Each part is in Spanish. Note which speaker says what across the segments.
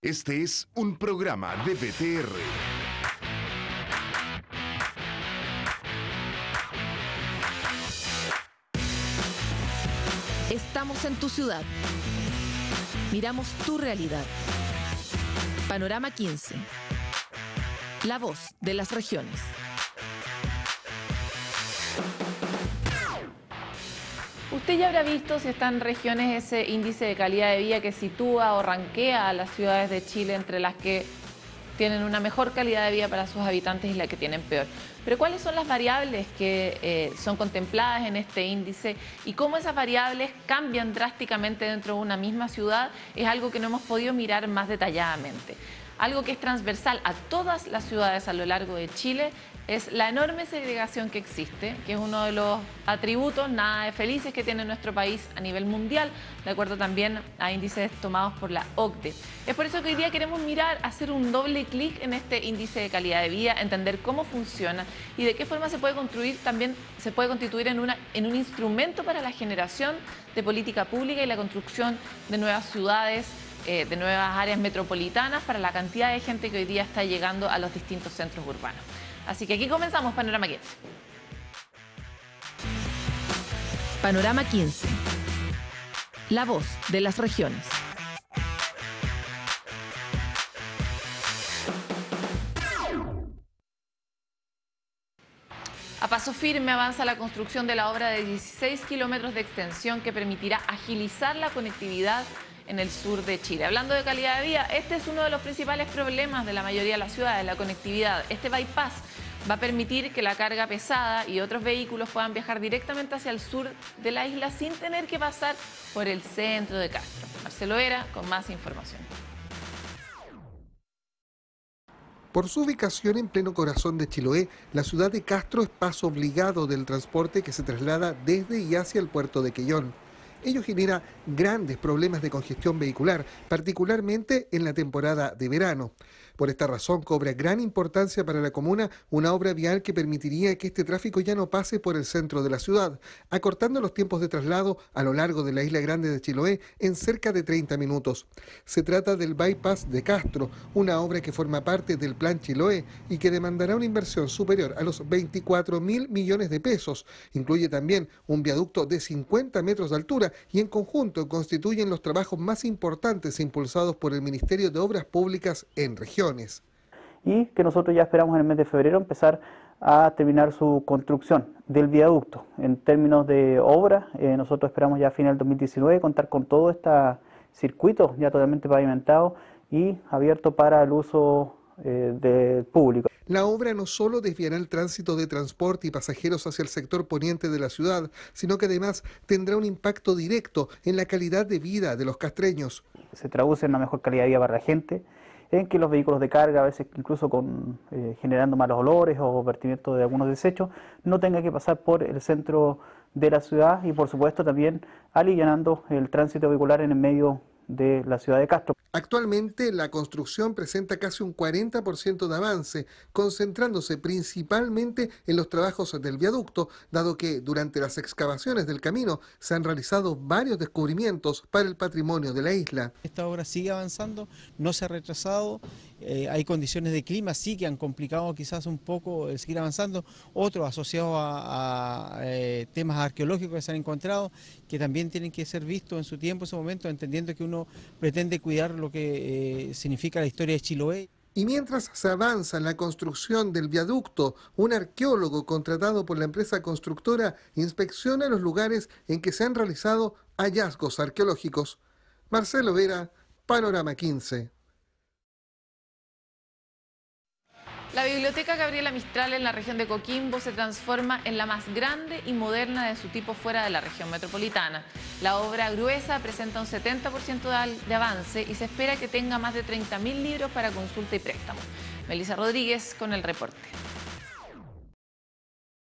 Speaker 1: Este es un programa de BTR.
Speaker 2: Estamos en tu ciudad. Miramos tu realidad. Panorama 15. La voz de las regiones.
Speaker 3: Usted ya habrá visto, si está en regiones, ese índice de calidad de vida que sitúa o rankea a las ciudades de Chile entre las que tienen una mejor calidad de vida para sus habitantes y las que tienen peor. Pero ¿cuáles son las variables que son contempladas en este índice y cómo esas variables cambian drásticamente dentro de una misma ciudad? Es algo que no hemos podido mirar más detalladamente. Algo que es transversal a todas las ciudades a lo largo de Chile es la enorme segregación que existe, que es uno de los atributos nada de felices que tiene nuestro país a nivel mundial, de acuerdo también a índices tomados por la OCDE. Es por eso que hoy día queremos mirar, hacer un doble clic en este índice de calidad de vida, entender cómo funciona y de qué forma se puede construir, también se puede constituir en un instrumento para la generación de política pública y la construcción de nuevas ciudades, de nuevas áreas metropolitanas para la cantidad de gente que hoy día está llegando a los distintos centros urbanos. Así que aquí comenzamos Panorama 15.
Speaker 2: Panorama 15. La voz de las regiones.
Speaker 3: A paso firme avanza la construcción de la obra de 16 kilómetros de extensión que permitirá agilizar la conectividad en el sur de Chile. Hablando de calidad de vida, este es uno de los principales problemas de la mayoría de las ciudades, la conectividad. Este bypass va a permitir que la carga pesada y otros vehículos puedan viajar directamente hacia el sur de la isla sin tener que pasar por el centro de Castro. Marcelo Vera con más información.
Speaker 4: Por su ubicación en pleno corazón de Chiloé, la ciudad de Castro es paso obligado del transporte que se traslada desde y hacia el puerto de Quellón. Ello genera grandes problemas de congestión vehicular, particularmente en la temporada de verano. Por esta razón cobra gran importancia para la comuna una obra vial que permitiría que este tráfico ya no pase por el centro de la ciudad, acortando los tiempos de traslado a lo largo de la isla grande de Chiloé en cerca de 30 minutos. Se trata del bypass de Castro, una obra que forma parte del Plan Chiloé y que demandará una inversión superior a los 24.000 millones de pesos. Incluye también un viaducto de 50 metros de altura y en conjunto constituyen los trabajos más importantes impulsados por el Ministerio de Obras Públicas en regiones.
Speaker 5: Y que nosotros ya esperamos en el mes de febrero empezar a terminar su construcción del viaducto. En términos de obra, nosotros esperamos ya a final del 2019 contar con todo este circuito ya totalmente pavimentado y abierto para el uso del público.
Speaker 4: La obra no solo desviará el tránsito de transporte y pasajeros hacia el sector poniente de la ciudad, sino que además tendrá un impacto directo en la calidad de vida de los castreños.
Speaker 5: Se traduce en una mejor calidad de vida para la gente, en que los vehículos de carga, a veces incluso generando malos olores o vertimiento de algunos desechos, no tengan que pasar por el centro de la ciudad y por supuesto también alivianando el tránsito vehicular en el medio de la ciudad de Castro.
Speaker 4: Actualmente la construcción presenta casi un 40% de avance, concentrándose principalmente en los trabajos del viaducto, dado que durante las excavaciones del camino se han realizado varios descubrimientos para el patrimonio de la isla.
Speaker 6: Esta obra sigue avanzando, no se ha retrasado, hay condiciones de clima sí que han complicado quizás un poco seguir avanzando, otros asociados a temas arqueológicos que se han encontrado, que también tienen que ser vistos en su tiempo, en su momento, entendiendo que uno pretende cuidar lo que significa la historia de Chiloé.
Speaker 4: Y mientras se avanza en la construcción del viaducto, un arqueólogo contratado por la empresa constructora inspecciona los lugares en que se han realizado hallazgos arqueológicos. Marcelo Vera, Panorama 15.
Speaker 3: La Biblioteca Gabriela Mistral en la región de Coquimbo se transforma en la más grande y moderna de su tipo fuera de la región metropolitana. La obra gruesa presenta un 70% de avance y se espera que tenga más de 30.000 libros para consulta y préstamo. Melissa Rodríguez con el reporte.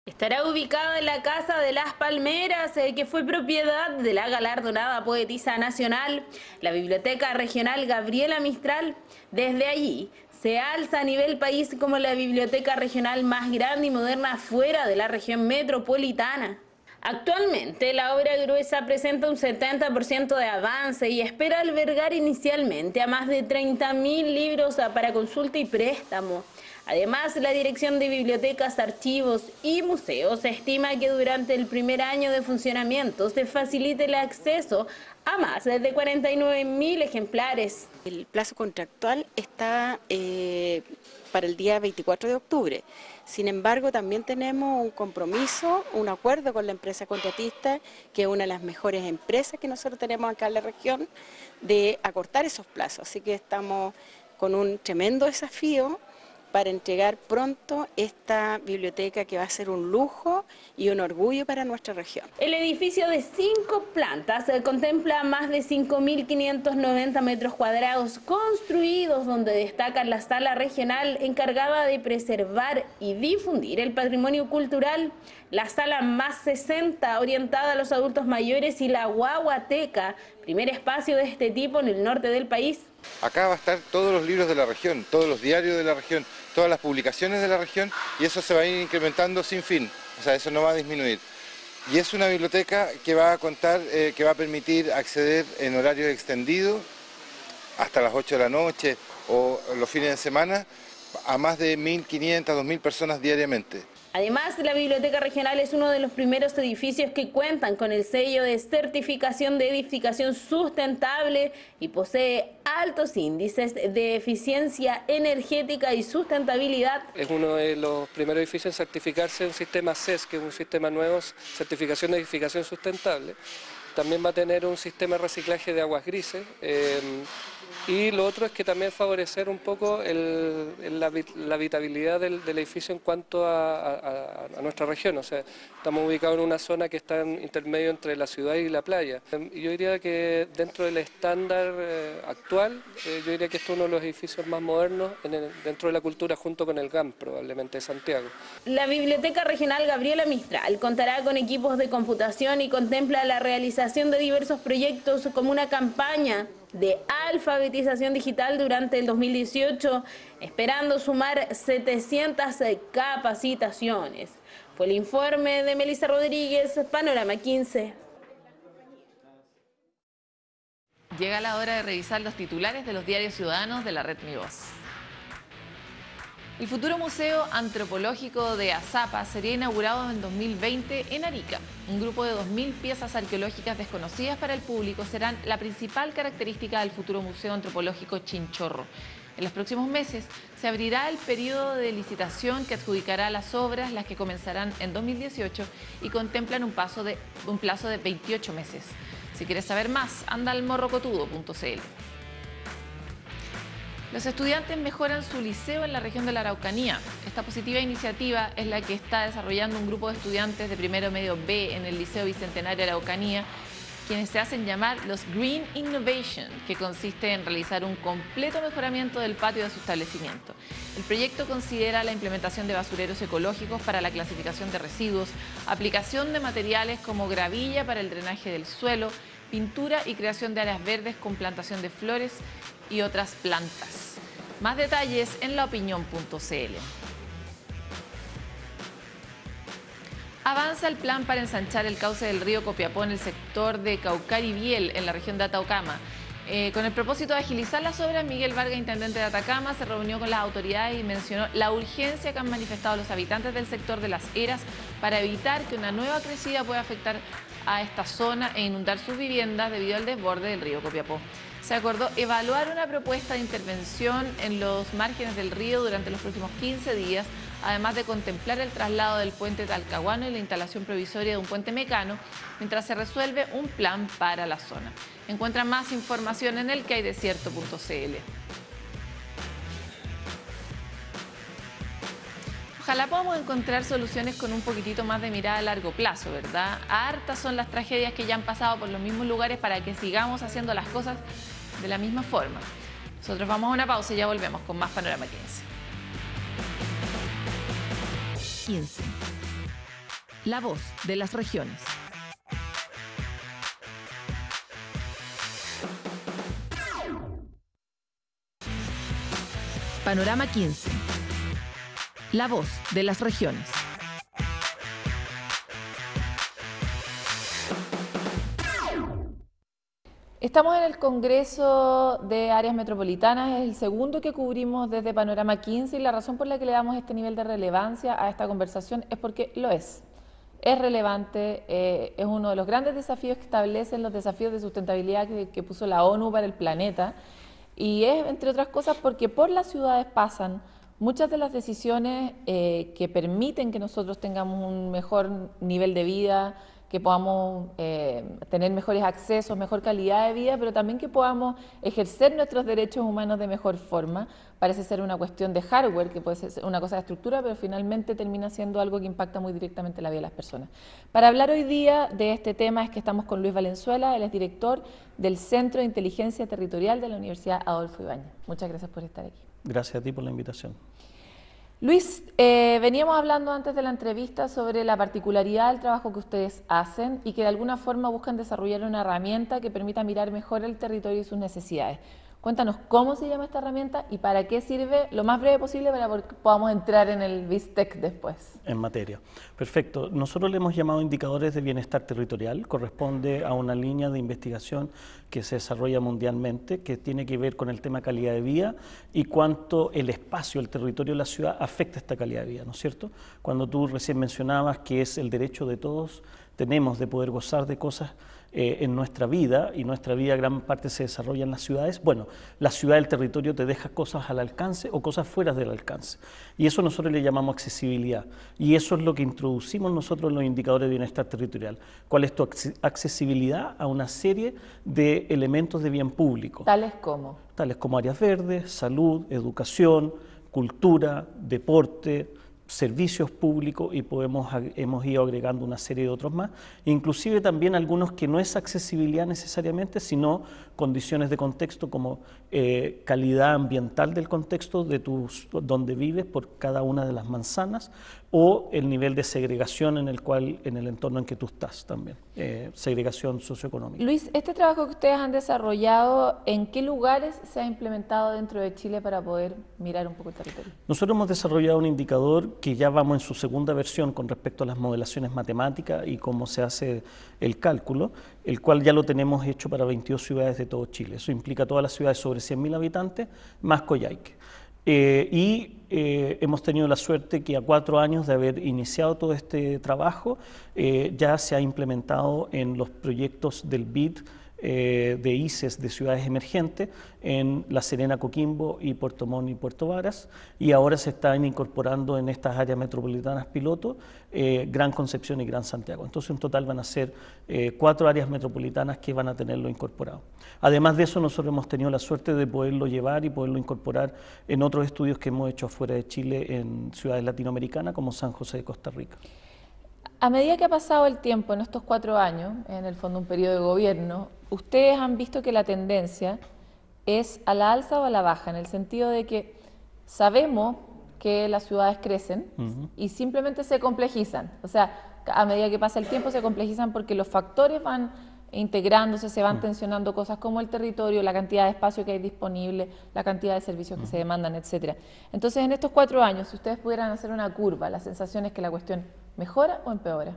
Speaker 7: Estará ubicada en la Casa de las Palmeras, que fue propiedad de la galardonada poetisa nacional, la Biblioteca Regional Gabriela Mistral. Desde allí se alza a nivel país como la biblioteca regional más grande y moderna fuera de la región metropolitana. Actualmente, la obra gruesa presenta un 70% de avance y espera albergar inicialmente a más de 30.000 libros para consulta y préstamo. Además, la Dirección de Bibliotecas, Archivos y Museos estima que durante el primer año de funcionamiento se facilite el acceso a más de 49.000 ejemplares.
Speaker 8: El plazo contractual está para el día 24 de octubre. Sin embargo, también tenemos un compromiso, un acuerdo con la empresa contratista, que es una de las mejores empresas que nosotros tenemos acá en la región, de acortar esos plazos. Así que estamos con un tremendo desafío para entregar pronto esta biblioteca que va a ser un lujo y un orgullo para nuestra región.
Speaker 7: El edificio de 5 plantas contempla más de 5.590 metros cuadrados construidos, donde destaca la sala regional encargada de preservar y difundir el patrimonio cultural, la sala más 60 orientada a los adultos mayores y la guaguateca, primer espacio de este tipo en el norte del país.
Speaker 9: Acá va a estar todos los libros de la región, todos los diarios de la región, todas las publicaciones de la región, y eso se va a ir incrementando sin fin, o sea, eso no va a disminuir. Y es una biblioteca que va a contar, que va a permitir acceder en horario extendido hasta las 8 de la noche o los fines de semana a más de 1.500, 2.000 personas diariamente.
Speaker 7: Además, la Biblioteca Regional es uno de los primeros edificios que cuentan con el sello de certificación de edificación sustentable y posee altos índices de eficiencia energética y sustentabilidad.
Speaker 10: Es uno de los primeros edificios en certificarse un sistema CES, que es un sistema nuevo, certificación de edificación sustentable. También va a tener un sistema de reciclaje de aguas grises. Y lo otro es que también favorecer un poco la habitabilidad del edificio en cuanto a nuestra región. O sea, estamos ubicados en una zona que está en intermedio entre la ciudad y la playa. Y yo diría que dentro del estándar actual, yo diría que esto es uno de los edificios más modernos dentro de la cultura, junto con el GAM probablemente de Santiago.
Speaker 7: La Biblioteca Regional Gabriela Mistral contará con equipos de computación y contempla la realización de diversos proyectos como una campaña de alfabetización digital durante el 2018, esperando sumar 700 capacitaciones. Fue el informe de Melissa Rodríguez, Panorama 15.
Speaker 2: Llega la hora de revisar los titulares de los diarios ciudadanos de la red Mi Voz. El futuro Museo Antropológico de Azapa sería inaugurado en 2020 en Arica. Un grupo de 2.000 piezas arqueológicas desconocidas para el público serán la principal característica del futuro Museo Antropológico Chinchorro. En los próximos meses se abrirá el periodo de licitación que adjudicará las obras, las que comenzarán en 2018 y contemplan un plazo de 28 meses. Si quieres saber más, anda al morrocotudo.cl. Los estudiantes mejoran su liceo en la región de la Araucanía. Esta positiva iniciativa es la que está desarrollando un grupo de estudiantes de primero medio B en el Liceo Bicentenario Araucanía, quienes se hacen llamar los Green Innovation, que consiste en realizar un completo mejoramiento del patio de su establecimiento. El proyecto considera la implementación de basureros ecológicos para la clasificación de residuos, aplicación de materiales como gravilla para el drenaje del suelo, pintura y creación de áreas verdes con plantación de flores y otras plantas. Más detalles en laopinión.cl. Avanza el plan para ensanchar el cauce del río Copiapó en el sector de Caucar y Biel, en la región de Atacama. Con el propósito de agilizar las obras, Miguel Vargas, intendente de Atacama, se reunió con las autoridades y mencionó la urgencia que han manifestado los habitantes del sector de Las Heras para evitar que una nueva crecida pueda afectar a esta zona e inundar sus viviendas debido al desborde del río Copiapó. Se acordó evaluar una propuesta de intervención en los márgenes del río durante los próximos 15 días, además de contemplar el traslado del puente Talcahuano y la instalación provisoria de un puente mecano, mientras se resuelve un plan para la zona. Encuentran más información en elquehaydesierto.cl. Ojalá podamos encontrar soluciones con un poquitito más de mirada a largo plazo, ¿verdad? Hartas son las tragedias que ya han pasado por los mismos lugares para que sigamos haciendo las cosas de la misma forma. Nosotros vamos a una pausa y ya volvemos con más Panorama 15. La voz de las regiones. Panorama 15. La voz de las regiones.
Speaker 3: Estamos en el Congreso de Áreas Metropolitanas, es el segundo que cubrimos desde Panorama 15 y la razón por la que le damos este nivel de relevancia a esta conversación es porque lo es. Es relevante, es uno de los grandes desafíos que establecen los desafíos de sustentabilidad que puso la ONU para el planeta y es, entre otras cosas, porque por las ciudades pasan muchas de las decisiones que permiten que nosotros tengamos un mejor nivel de vida, que podamos tener mejores accesos, mejor calidad de vida, pero también que podamos ejercer nuestros derechos humanos de mejor forma. Parece ser una cuestión de hardware, que puede ser una cosa de estructura, pero finalmente termina siendo algo que impacta muy directamente la vida de las personas. Para hablar hoy día de este tema es que estamos con Luis Valenzuela, él es director del Centro de Inteligencia Territorial de la Universidad Adolfo Ibáñez. Muchas gracias por estar aquí.
Speaker 11: Gracias a ti por la invitación.
Speaker 3: Luis, veníamos hablando antes de la entrevista sobre la particularidad del trabajo que ustedes hacen y que de alguna forma buscan desarrollar una herramienta que permita mirar mejor el territorio y sus necesidades. Cuéntanos cómo se llama esta herramienta y para qué sirve lo más breve posible para que podamos entrar en el BizTech después.
Speaker 11: En materia. Perfecto. Nosotros le hemos llamado indicadores de bienestar territorial. Corresponde a una línea de investigación que se desarrolla mundialmente, que tiene que ver con el tema calidad de vida y cuánto el espacio, el territorio de la ciudad afecta esta calidad de vida, ¿no es cierto? Cuando tú recién mencionabas que es el derecho de todos, tenemos de poder gozar de cosas en nuestra vida, y nuestra vida gran parte se desarrolla en las ciudades. Bueno, la ciudad, el territorio te deja cosas al alcance o cosas fuera del alcance. Y eso nosotros le llamamos accesibilidad. Y eso es lo que introducimos nosotros en los indicadores de bienestar territorial. ¿Cuál es tu accesibilidad a una serie de elementos de bien público?
Speaker 3: ¿Tales como? Tales
Speaker 11: como áreas verdes, salud, educación, cultura, deporte, servicios públicos y hemos ido agregando una serie de otros más, inclusive también algunos que no es accesibilidad necesariamente, sino condiciones de contexto como calidad ambiental del contexto de donde vives por cada una de las manzanas o el nivel de segregación en el entorno en que tú estás también, segregación socioeconómica.
Speaker 3: Luis, este trabajo que ustedes han desarrollado, ¿en qué lugares se ha implementado dentro de Chile para poder mirar un poco el territorio?
Speaker 11: Nosotros hemos desarrollado un indicador que ya vamos en su segunda versión con respecto a las modelaciones matemáticas y cómo se hace el cálculo, el cual ya lo tenemos hecho para 22 ciudades de todo Chile. Eso implica todas las ciudades sobre 100.000 habitantes, más Coyhaique. Hemos tenido la suerte que a 4 años de haber iniciado todo este trabajo, ya se ha implementado en los proyectos del BID de ICES de ciudades emergentes en La Serena, Coquimbo y Puerto Montt y Puerto Varas, y ahora se están incorporando en estas áreas metropolitanas piloto Gran Concepción y Gran Santiago. Entonces en total van a ser 4 áreas metropolitanas que van a tenerlo incorporado. Además de eso, nosotros hemos tenido la suerte de poderlo llevar y poderlo incorporar en otros estudios que hemos hecho afuera de Chile en ciudades latinoamericanas como San José de Costa Rica.
Speaker 3: A medida que ha pasado el tiempo en estos 4 años, en el fondo un periodo de gobierno, ustedes han visto que la tendencia es a la alza o a la baja, en el sentido de que sabemos que las ciudades crecen y simplemente se complejizan. O sea, a medida que pasa el tiempo se complejizan porque los factores van integrándose, se van tensionando cosas como el territorio, la cantidad de espacio que hay disponible, la cantidad de servicios que se demandan, etcétera. Entonces, en estos 4 años, si ustedes pudieran hacer una curva, la sensación es que la cuestión ¿mejora o empeora?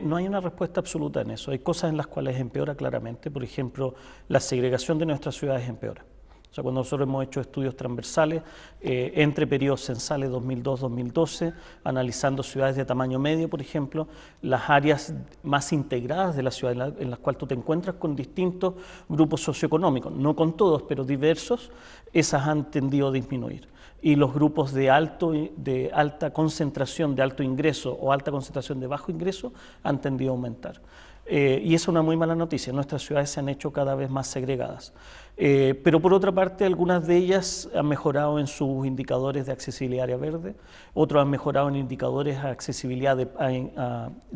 Speaker 11: No hay una respuesta absoluta en eso. Hay cosas en las cuales empeora claramente. Por ejemplo, la segregación de nuestras ciudades empeora. O sea, cuando nosotros hemos hecho estudios transversales entre periodos censales 2002-2012, analizando ciudades de tamaño medio, por ejemplo, las áreas más integradas de la ciudad en las cuales tú te encuentras con distintos grupos socioeconómicos, no con todos, pero diversos, esas han tendido a disminuir. Y los grupos de alta concentración de alto ingreso o alta concentración de bajo ingreso han tendido a aumentar. Y esa es una muy mala noticia. Nuestras ciudades se han hecho cada vez más segregadas. Pero por otra parte, algunas de ellas han mejorado en sus indicadores de accesibilidad área verde, otros han mejorado en indicadores de accesibilidad de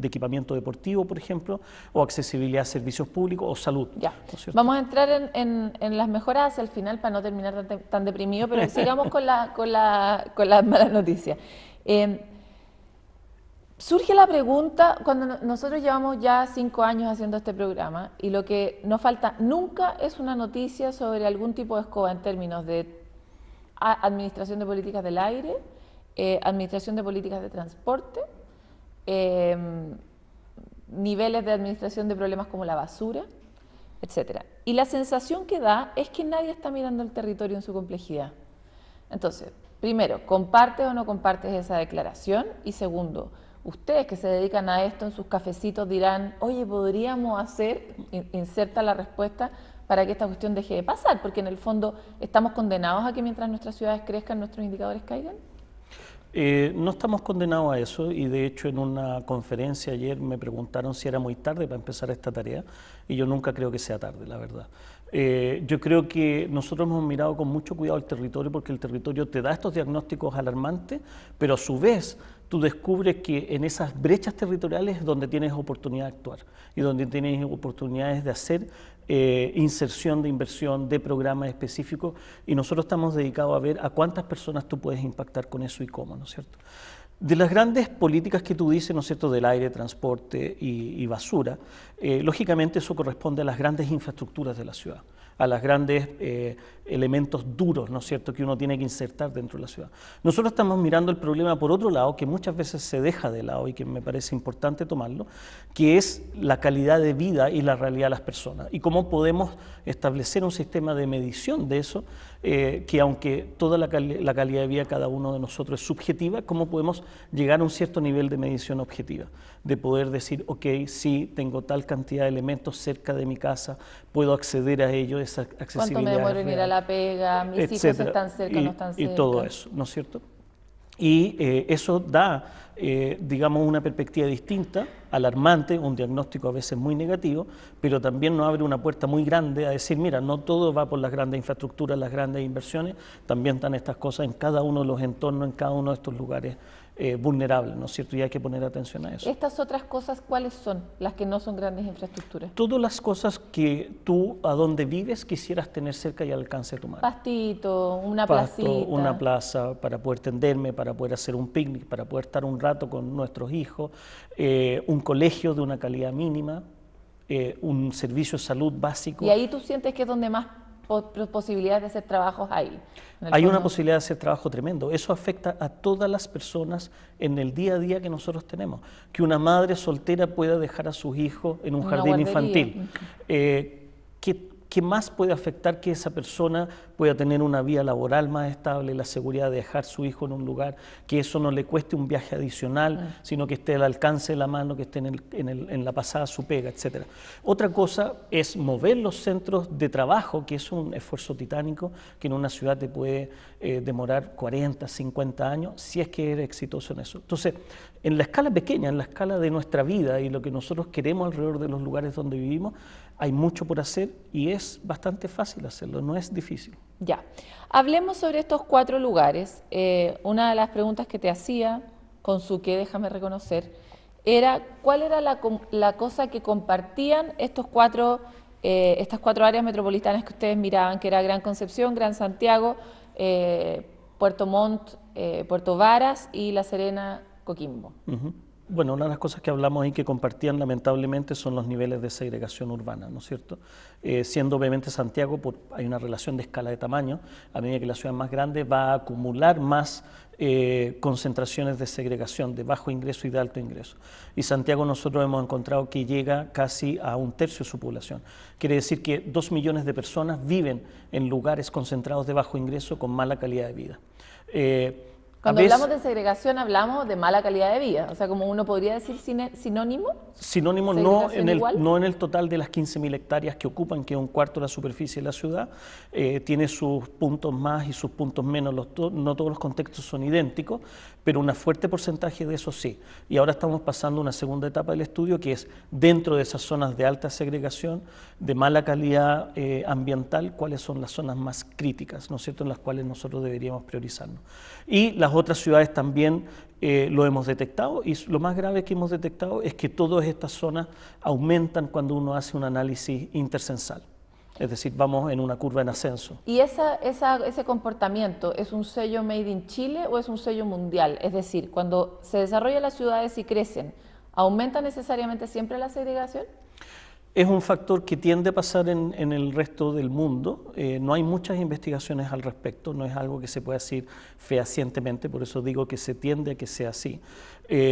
Speaker 11: equipamiento deportivo, por ejemplo, o accesibilidad a servicios públicos o salud.
Speaker 3: Ya. ¿No Vamos a entrar en las mejoras hacia el final para no terminar tan deprimido, pero sigamos con las malas noticias. Surge la pregunta, cuando nosotros llevamos ya 5 años haciendo este programa y lo que nos falta nunca es una noticia sobre algún tipo de escoba en términos de administración de políticas del aire, administración de políticas de transporte, niveles de administración de problemas como la basura, etcétera. Y la sensación que da es que nadie está mirando el territorio en su complejidad. Entonces, primero, ¿compartes o no compartes esa declaración? Y segundo, ustedes que se dedican a esto en sus cafecitos dirán, oye, podríamos hacer, inserta la respuesta, para que esta cuestión deje de pasar, porque en el fondo estamos condenados a que mientras nuestras ciudades crezcan, nuestros indicadores caigan.
Speaker 11: No estamos condenados a eso, y de hecho en una conferencia ayer me preguntaron si era muy tarde para empezar esta tarea, y yo nunca creo que sea tarde, la verdad. Yo creo que nosotros hemos mirado con mucho cuidado el territorio, porque el territorio te da estos diagnósticos alarmantes, pero a su vez tú descubres que en esas brechas territoriales es donde tienes oportunidad de actuar y donde tienes oportunidades de hacer inserción de inversión, de programas específicos, y nosotros estamos dedicados a ver a cuántas personas tú puedes impactar con eso y cómo, ¿no es cierto? De las grandes políticas que tú dices, ¿no es cierto?, del aire, transporte y basura, lógicamente eso corresponde a las grandes infraestructuras de la ciudad, a los grandes elementos duros, ¿no es cierto?, que uno tiene que insertar dentro de la ciudad. Nosotros estamos mirando el problema por otro lado, que muchas veces se deja de lado y que me parece importante tomarlo, que es la calidad de vida y la realidad de las personas, y cómo podemos establecer un sistema de medición de eso, que aunque toda la calidad de vida de cada uno de nosotros es subjetiva, cómo podemos llegar a un cierto nivel de medición objetiva, de poder decir, ok, sí, tengo tal cantidad de elementos cerca de mi casa, puedo acceder a ello, esa accesibilidad.
Speaker 3: ¿Cuánto me demoro en ir a la pega? ¿Mis hijos están cerca o no están cerca?
Speaker 11: Y todo eso, ¿no es cierto? Y eso da, digamos, una perspectiva distinta, alarmante, un diagnóstico a veces muy negativo, pero también nos abre una puerta muy grande a decir, mira, no todo va por las grandes infraestructuras, las grandes inversiones, también están estas cosas en cada uno de los entornos, en cada uno de estos lugares vulnerables, ¿no es cierto? Y hay que poner atención a eso.
Speaker 3: ¿Estas otras cosas cuáles son, las que no son grandes infraestructuras?
Speaker 11: Todas las cosas que tú, a donde vives, quisieras tener cerca y al alcance de tu mano.
Speaker 3: Pastito, una
Speaker 11: Pasto,
Speaker 3: placita.
Speaker 11: una plaza para poder tenderme, para poder hacer un picnic, para poder estar un rato con nuestros hijos, un colegio de una calidad mínima, un servicio de salud básico.
Speaker 3: Y ahí tú sientes que es donde más posibilidades de hacer trabajos hay.
Speaker 11: Hay una posibilidad de hacer trabajo tremendo. Eso afecta a todas las personas en el día a día que nosotros tenemos. Que una madre soltera pueda dejar a sus hijos en un jardín infantil. ¿Qué más puede afectar que esa persona pueda tener una vía laboral más estable, la seguridad de dejar a su hijo en un lugar, que eso no le cueste un viaje adicional, sino que esté al alcance de la mano, que esté en la pasada su pega, etcétera? Otra cosa es mover los centros de trabajo, que es un esfuerzo titánico, que en una ciudad te puede demorar 40, 50 años, si es que eres exitoso en eso. Entonces, en la escala pequeña, en la escala de nuestra vida y lo que nosotros queremos alrededor de los lugares donde vivimos, hay mucho por hacer y es bastante fácil hacerlo, no es difícil.
Speaker 3: Ya, hablemos sobre estos 4 lugares. Una de las preguntas que te hacía, con su que déjame reconocer, era cuál era la cosa que compartían estas 4 áreas metropolitanas que ustedes miraban, que era Gran Concepción, Gran Santiago, Puerto Montt, Puerto Varas y La Serena, Coquimbo.
Speaker 11: Bueno, una de las cosas que hablamos y que compartían lamentablemente son los niveles de segregación urbana, ¿no es cierto? Siendo obviamente Santiago, hay una relación de escala de tamaño, a medida que la ciudad es más grande va a acumular más concentraciones de segregación, de bajo ingreso y de alto ingreso. Y Santiago nosotros hemos encontrado que llega casi a 1/3 de su población. Quiere decir que 2 millones de personas viven en lugares concentrados de bajo ingreso con mala calidad de vida.
Speaker 3: Cuando hablamos de segregación hablamos de mala calidad de vida, o sea, como uno podría decir sinónimo.
Speaker 11: Sinónimo no en el total de las 15.000 hectáreas que ocupan, que es 1/4 de la superficie de la ciudad, tiene sus puntos más y sus puntos menos, no todos los contextos son idénticos, pero un fuerte porcentaje de eso sí. Y ahora estamos pasando a una segunda etapa del estudio que es dentro de esas zonas de alta segregación, de mala calidad ambiental, cuáles son las zonas más críticas, ¿no es cierto?, en las cuales nosotros deberíamos priorizarnos. Y las otras ciudades también lo hemos detectado, y lo más grave que hemos detectado es que todas estas zonas aumentan cuando uno hace un análisis intercensal. Es decir, vamos en una curva en ascenso.
Speaker 3: ¿Y ese comportamiento es un sello made in Chile o es un sello mundial? Es decir, cuando se desarrollan las ciudades y crecen, ¿aumenta necesariamente siempre la segregación?
Speaker 11: Es un factor que tiende a pasar en el resto del mundo. No hay muchas investigaciones al respecto, no es algo que se pueda decir fehacientemente, por eso digo que se tiende a que sea así.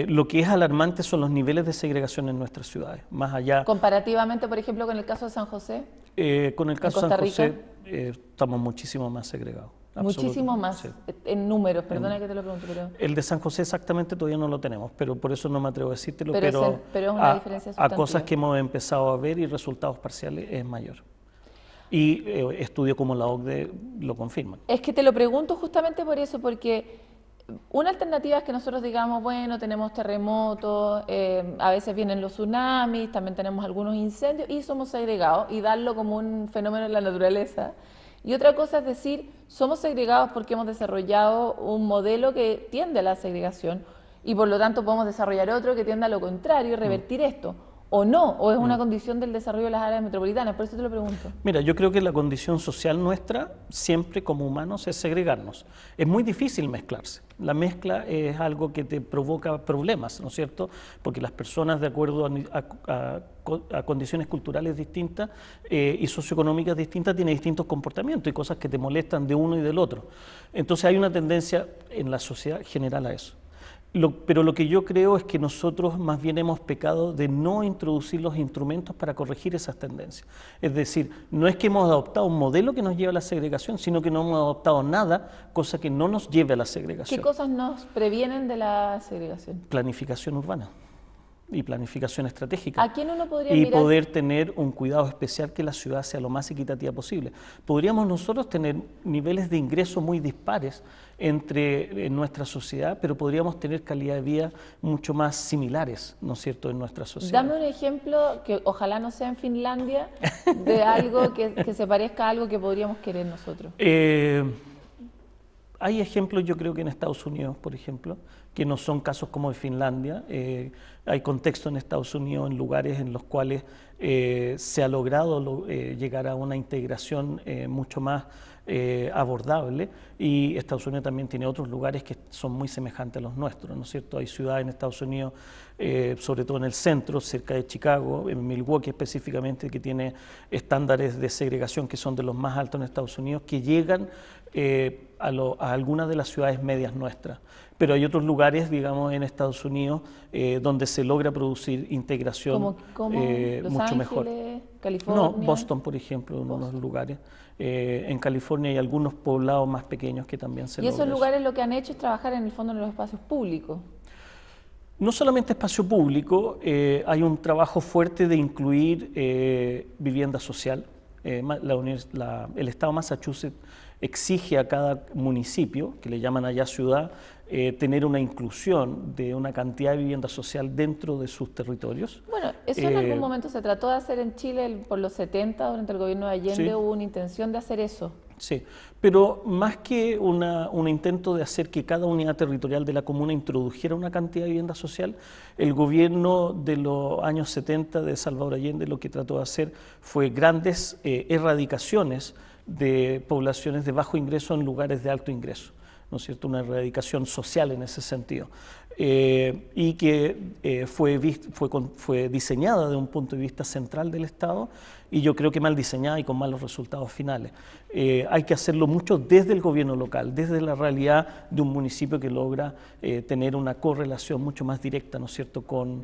Speaker 11: Lo que es alarmante son los niveles de segregación en nuestras ciudades, más allá...
Speaker 3: Comparativamente, por ejemplo, con el caso de San José.
Speaker 11: Con el caso de San José estamos muchísimo más segregados.
Speaker 3: Muchísimo más,
Speaker 11: sí.
Speaker 3: En números, perdona que te lo pregunto. Pero...
Speaker 11: El de San José exactamente todavía no lo tenemos, pero por eso no me atrevo a decírtelo,
Speaker 3: pero es una diferencia sustantiva.
Speaker 11: A cosas que hemos empezado a ver y resultados parciales es mayor. Y estudios como la OCDE lo confirman.
Speaker 3: Es que te lo pregunto justamente por eso, porque una alternativa es que nosotros digamos, bueno, tenemos terremotos, a veces vienen los tsunamis, también tenemos algunos incendios y somos segregados y darlo como un fenómeno en la naturaleza. Y otra cosa es decir, somos segregados porque hemos desarrollado un modelo que tiende a la segregación y por lo tanto podemos desarrollar otro que tiende a lo contrario y revertir esto. ¿O no? ¿O es una condición del desarrollo de las áreas metropolitanas? Por eso te lo pregunto.
Speaker 11: Mira, yo creo que la condición social nuestra, siempre como humanos, es segregarnos. Es muy difícil mezclarse. La mezcla es algo que te provoca problemas, ¿no es cierto? Porque las personas, de acuerdo a condiciones culturales distintas y socioeconómicas distintas, tienen distintos comportamientos y cosas que te molestan de uno y del otro. Entonces hay una tendencia en la sociedad general a eso. Pero lo que yo creo es que nosotros más bien hemos pecado de no introducir los instrumentos para corregir esas tendencias. Es decir, no es que hemos adoptado un modelo que nos lleve a la segregación, sino que no hemos adoptado nada, cosa que no nos lleve a la segregación.
Speaker 3: ¿Qué cosas nos previenen de la segregación?
Speaker 11: Planificación urbana y planificación estratégica.
Speaker 3: ¿A quién uno podría
Speaker 11: y
Speaker 3: mirar?
Speaker 11: Poder tener un cuidado especial que la ciudad sea lo más equitativa posible. Podríamos nosotros tener niveles de ingreso muy dispares entre nuestra sociedad, pero podríamos tener calidad de vida mucho más similares, ¿no es cierto?, en nuestra sociedad.
Speaker 3: Dame un ejemplo, que ojalá no sea en Finlandia, de algo que se parezca a algo que podríamos querer nosotros.
Speaker 11: Hay ejemplos, yo creo que en Estados Unidos, por ejemplo, que no son casos como de Finlandia. Hay contextos en Estados Unidos, en lugares en los cuales se ha logrado llegar a una integración mucho más abordable, y Estados Unidos también tiene otros lugares que son muy semejantes a los nuestros, ¿no es cierto? Hay ciudades en Estados Unidos, sobre todo en el centro, cerca de Chicago, en Milwaukee específicamente, que tiene estándares de segregación que son de los más altos en Estados Unidos, que llegan a algunas de las ciudades medias nuestras. Pero hay otros lugares, digamos, en Estados Unidos donde se logra producir integración
Speaker 3: ¿Como Los
Speaker 11: mucho
Speaker 3: Ángeles,
Speaker 11: mejor.
Speaker 3: California?
Speaker 11: No, Boston, por ejemplo, en unos lugares. En California hay algunos poblados más pequeños que también se
Speaker 3: ¿Y esos lugares lo que han hecho es trabajar en el fondo en los espacios públicos?
Speaker 11: No solamente espacio público, hay un trabajo fuerte de incluir vivienda social. El Estado de Massachusetts exige a cada municipio, que le llaman allá ciudad, tener una inclusión de una cantidad de vivienda social dentro de sus territorios.
Speaker 3: Bueno, eso en algún momento se trató de hacer en Chile por los 70, durante el gobierno de Allende,
Speaker 11: sí.
Speaker 3: Hubo una intención de hacer eso.
Speaker 11: Sí, pero más que un intento de hacer que cada unidad territorial de la comuna introdujera una cantidad de vivienda social, el gobierno de los años 70 de Salvador Allende lo que trató de hacer fue grandes erradicaciones de poblaciones de bajo ingreso en lugares de alto ingreso, ¿no es cierto? Una erradicación social en ese sentido, y que fue diseñada de un punto de vista central del Estado, y yo creo que mal diseñada y con malos resultados finales. Hay que hacerlo mucho desde el gobierno local, desde la realidad de un municipio que logra tener una correlación mucho más directa, ¿no es cierto?, con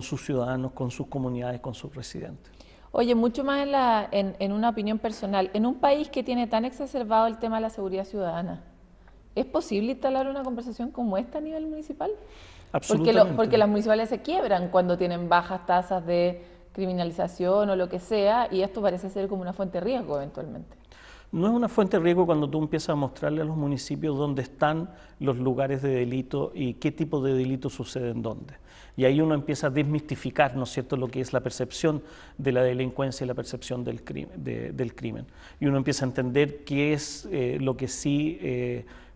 Speaker 11: sus ciudadanos, con sus comunidades, con sus residentes.
Speaker 3: Oye, mucho más en una opinión personal, en un país que tiene tan exacerbado el tema de la seguridad ciudadana, ¿es posible instalar una conversación como esta a nivel municipal?
Speaker 11: Absolutamente.
Speaker 3: Porque las municipales se quiebran cuando tienen bajas tasas de criminalización o lo que sea, y esto parece ser como una fuente de riesgo eventualmente.
Speaker 11: No es una fuente de riesgo cuando tú empiezas a mostrarle a los municipios dónde están los lugares de delito y qué tipo de delito sucede en dónde. Y ahí uno empieza a desmistificar, ¿no es cierto?, lo que es la percepción de la delincuencia y la percepción del crimen. Y uno empieza a entender qué es lo que sí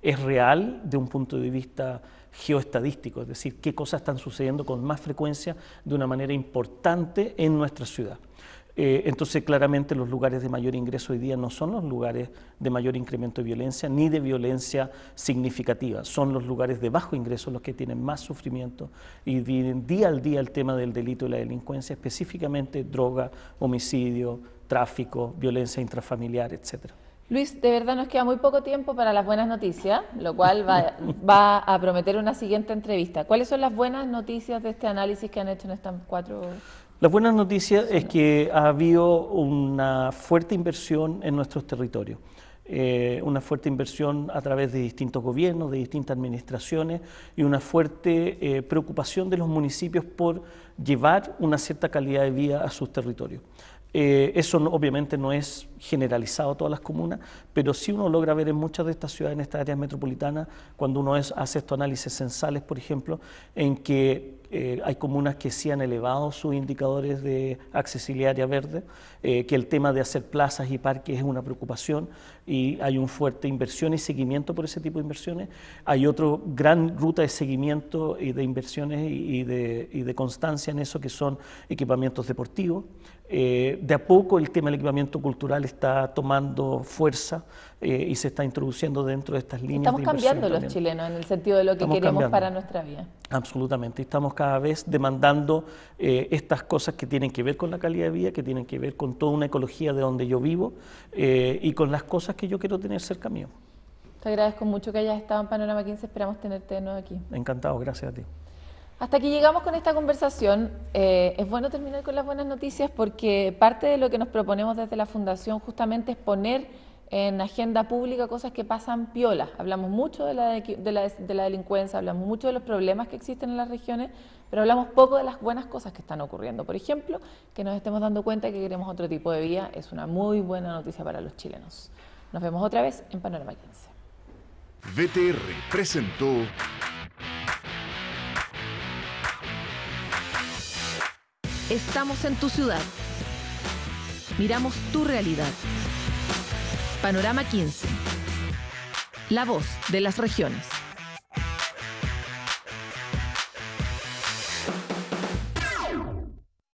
Speaker 11: es real de un punto de vista geoestadístico, es decir, qué cosas están sucediendo con más frecuencia de una manera importante en nuestra ciudad. Entonces, claramente los lugares de mayor ingreso hoy día no son los lugares de mayor incremento de violencia ni de violencia significativa, son los lugares de bajo ingreso los que tienen más sufrimiento y viven día al día el tema del delito y la delincuencia, específicamente droga, homicidio, tráfico, violencia intrafamiliar, etcétera.
Speaker 3: Luis, de verdad nos queda muy poco tiempo para las buenas noticias, lo cual va a prometer una siguiente entrevista. ¿Cuáles son las buenas noticias de este análisis que han hecho en estas 4?
Speaker 11: Las buenas noticias es que ha habido una fuerte inversión en nuestros territorios. Una fuerte inversión a través de distintos gobiernos, de distintas administraciones y una fuerte preocupación de los municipios por llevar una cierta calidad de vida a sus territorios. Eso obviamente no es generalizado a todas las comunas, pero sí uno logra ver en muchas de estas ciudades, en estas áreas metropolitanas, cuando uno hace estos análisis censales, por ejemplo, en que hay comunas que sí han elevado sus indicadores de accesibilidad área verde, que el tema de hacer plazas y parques es una preocupación y hay una fuerte inversión y seguimiento por ese tipo de inversiones. Hay otra gran ruta de seguimiento y de inversiones y de constancia en eso, que son equipamientos deportivos. De a poco el tema del equipamiento cultural está tomando fuerza y se está introduciendo dentro de estas líneas de inversión.
Speaker 3: Estamos cambiando los chilenos en el sentido de lo que queremos para nuestra vida.
Speaker 11: Absolutamente, estamos cada vez demandando estas cosas que tienen que ver con la calidad de vida, que tienen que ver con toda una ecología de donde yo vivo y con las cosas que yo quiero tener cerca mío.
Speaker 3: Te agradezco mucho que hayas estado en Panorama 15, esperamos tenerte de nuevo aquí.
Speaker 11: Encantado, gracias a ti.
Speaker 3: Hasta aquí llegamos con esta conversación. Es bueno terminar con las buenas noticias porque parte de lo que nos proponemos desde la Fundación justamente es poner en agenda pública cosas que pasan piola. Hablamos mucho de la delincuencia, hablamos mucho de los problemas que existen en las regiones, pero hablamos poco de las buenas cosas que están ocurriendo. Por ejemplo, que nos estemos dando cuenta que queremos otro tipo de vida es una muy buena noticia para los chilenos. Nos vemos otra vez en Panorama 15.
Speaker 1: VTR presentó
Speaker 12: Estamos en tu ciudad. Miramos tu realidad. Panorama 15. La voz de las regiones.